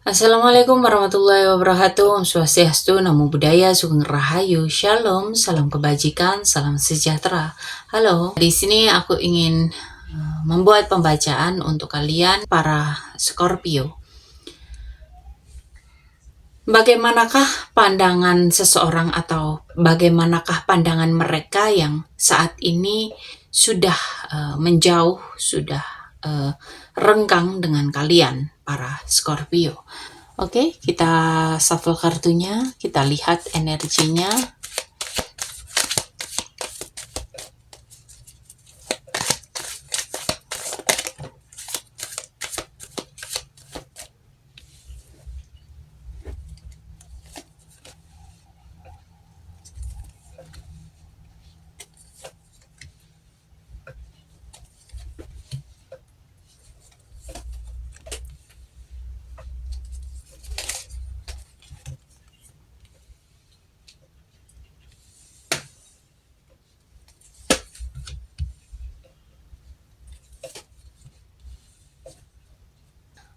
Assalamualaikum warahmatullahi wabarakatuh. Om Swastiastu, Namo Buddhaya, Sugeng Rahayu, Shalom, salam kebajikan, salam sejahtera. Halo, di sini aku ingin membuat pembacaan untuk kalian para Scorpio. Bagaimanakah pandangan seseorang atau bagaimanakah pandangan mereka yang saat ini sudah menjauh, sudah renggang dengan kalian para Scorpio? Oke, kita shuffle kartunya, kita lihat energinya.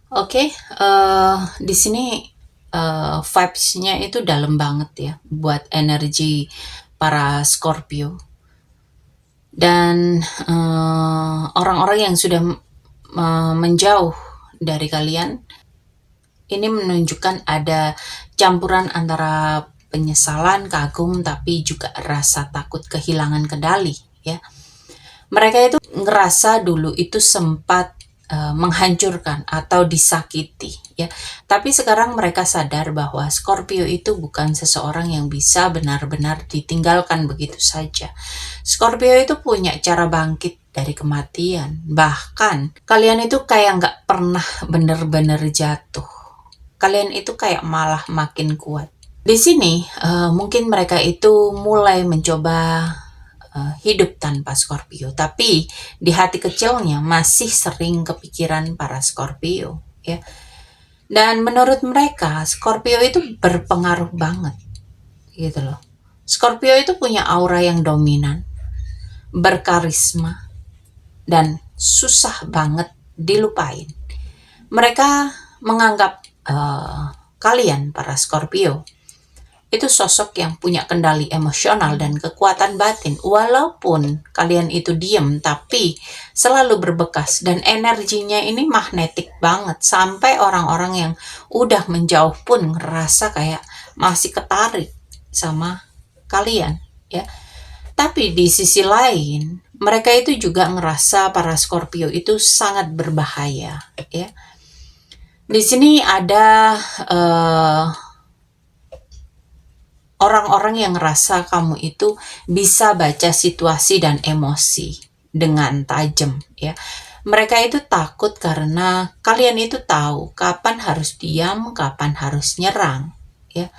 Oke, di sini vibes-nya itu dalam banget ya buat energi para Scorpio. Dan orang-orang yang sudah menjauh dari kalian, ini menunjukkan ada campuran antara penyesalan, kagum, tapi juga rasa takut kehilangan kendali ya. Mereka itu ngerasa dulu itu sempat menghancurkan atau disakiti ya. Tapi sekarang mereka sadar bahwa Scorpio itu bukan seseorang yang bisa benar-benar ditinggalkan begitu saja. Scorpio itu punya cara bangkit dari kematian. Bahkan kalian itu kayak nggak pernah benar-benar jatuh. Kalian itu kayak malah makin kuat. Di sini mungkin mereka itu mulai mencoba hidup tanpa Scorpio, tapi di hati kecilnya masih sering kepikiran para Scorpio ya. Dan menurut mereka Scorpio itu berpengaruh banget gitu loh. Scorpio itu punya aura yang dominan, berkarisma, dan susah banget dilupain. Mereka menganggap kalian para Scorpio itu sosok yang punya kendali emosional dan kekuatan batin. Walaupun kalian itu diem, tapi selalu berbekas. Dan energinya ini magnetik banget. Sampai orang-orang yang udah menjauh pun ngerasa kayak masih ketarik sama kalian. Ya. Tapi di sisi lain, mereka itu juga ngerasa para Scorpio itu sangat berbahaya. Ya. Di sini ada orang-orang yang ngerasa kamu itu bisa baca situasi dan emosi dengan tajam ya. Mereka itu takut karena kalian itu tahu kapan harus diam, kapan harus nyerang ya.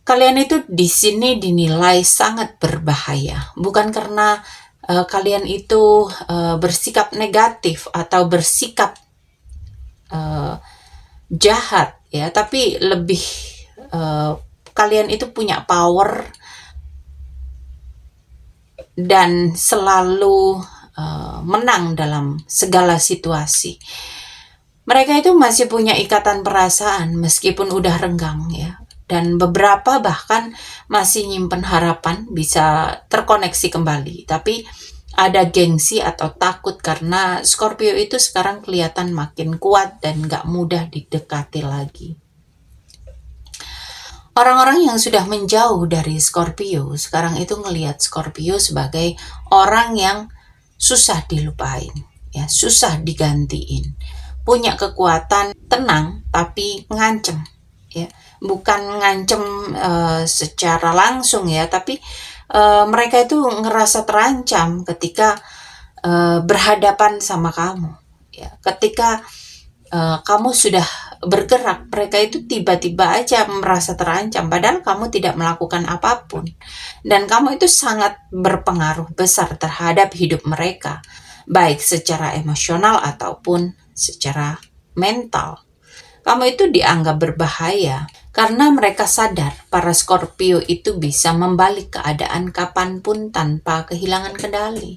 Kalian itu di sini dinilai sangat berbahaya, bukan karena kalian itu bersikap negatif atau bersikap jahat ya, tapi lebih kalian itu punya power dan selalu menang dalam segala situasi. Mereka itu masih punya ikatan perasaan meskipun udah renggang ya. Dan beberapa bahkan masih nyimpen harapan bisa terkoneksi kembali. Tapi ada gengsi atau takut karena Scorpio itu sekarang kelihatan makin kuat dan gak mudah didekati lagi. Orang-orang yang sudah menjauh dari Scorpio sekarang itu ngelihat Scorpio sebagai orang yang susah dilupain, ya, susah digantiin. Punya kekuatan tenang tapi ngancem, ya. Bukan ngancem secara langsung ya, tapi mereka itu ngerasa terancam ketika berhadapan sama kamu, ya. Ketika kamu sudah bergerak, mereka itu tiba-tiba aja merasa terancam padahal kamu tidak melakukan apapun. Dan kamu itu sangat berpengaruh besar terhadap hidup mereka, baik secara emosional ataupun secara mental. Kamu itu dianggap berbahaya karena mereka sadar para Scorpio itu bisa membalik keadaan kapanpun tanpa kehilangan kendali.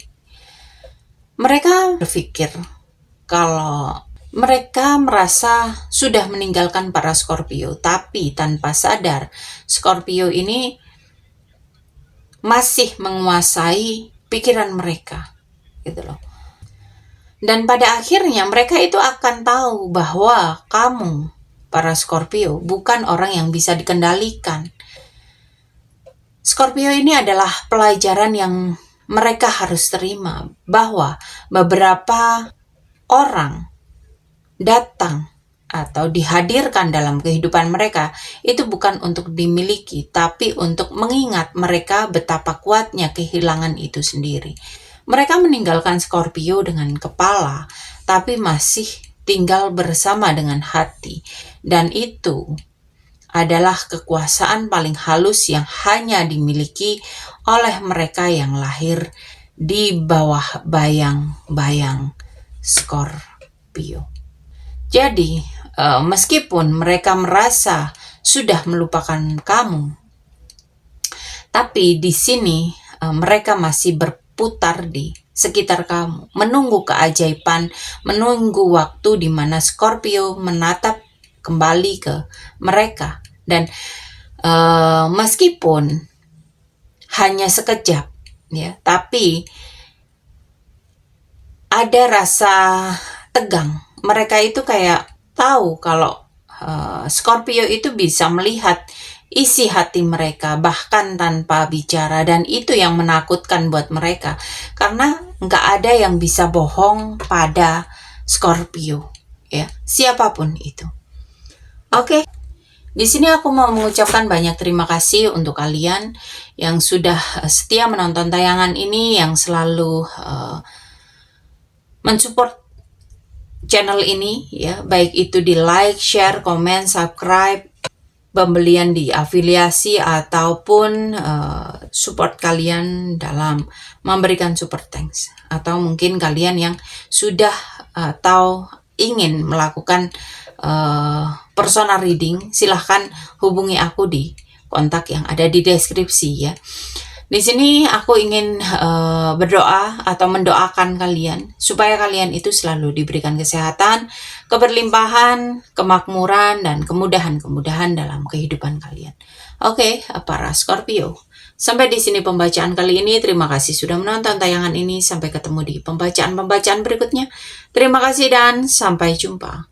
Mereka berpikir kalau Mereka merasa sudah meninggalkan para Scorpio, tapi tanpa sadar Scorpio ini masih menguasai pikiran mereka, gitu loh. Dan pada akhirnya mereka itu akan tahu bahwa kamu, para Scorpio, bukan orang yang bisa dikendalikan. Scorpio ini adalah pelajaran yang mereka harus terima, bahwa beberapa orang datang atau dihadirkan dalam kehidupan mereka itu bukan untuk dimiliki, tapi untuk mengingat mereka betapa kuatnya kehilangan itu sendiri. Mereka meninggalkan Scorpio dengan kepala, tapi masih tinggal bersama dengan hati. Dan itu adalah kekuasaan paling halus yang hanya dimiliki oleh mereka yang lahir di bawah bayang-bayang Scorpio. Jadi, meskipun mereka merasa sudah melupakan kamu, tapi di sini mereka masih berputar di sekitar kamu, menunggu keajaiban, menunggu waktu di mana Scorpio menatap kembali ke mereka. Dan meskipun hanya sekejap, ya, tapi ada rasa tegang. Mereka itu kayak tahu kalau Scorpio itu bisa melihat isi hati mereka bahkan tanpa bicara, dan itu yang menakutkan buat mereka karena nggak ada yang bisa bohong pada Scorpio, ya, siapapun itu. Oke. Di sini aku mau mengucapkan banyak terima kasih untuk kalian yang sudah setia menonton tayangan ini, yang selalu mensupport channel ini, ya, baik itu di like, share, komen, subscribe, pembelian di afiliasi, ataupun support kalian dalam memberikan super thanks, atau mungkin kalian yang sudah atau ingin melakukan personal reading, silahkan hubungi aku di kontak yang ada di deskripsi, ya. Di sini aku ingin berdoa atau mendoakan kalian supaya kalian itu selalu diberikan kesehatan, keberlimpahan, kemakmuran, dan kemudahan-kemudahan dalam kehidupan kalian. Oke, para Scorpio. Sampai di sini pembacaan kali ini. Terima kasih sudah menonton tayangan ini. Sampai ketemu di pembacaan-pembacaan berikutnya. Terima kasih dan sampai jumpa.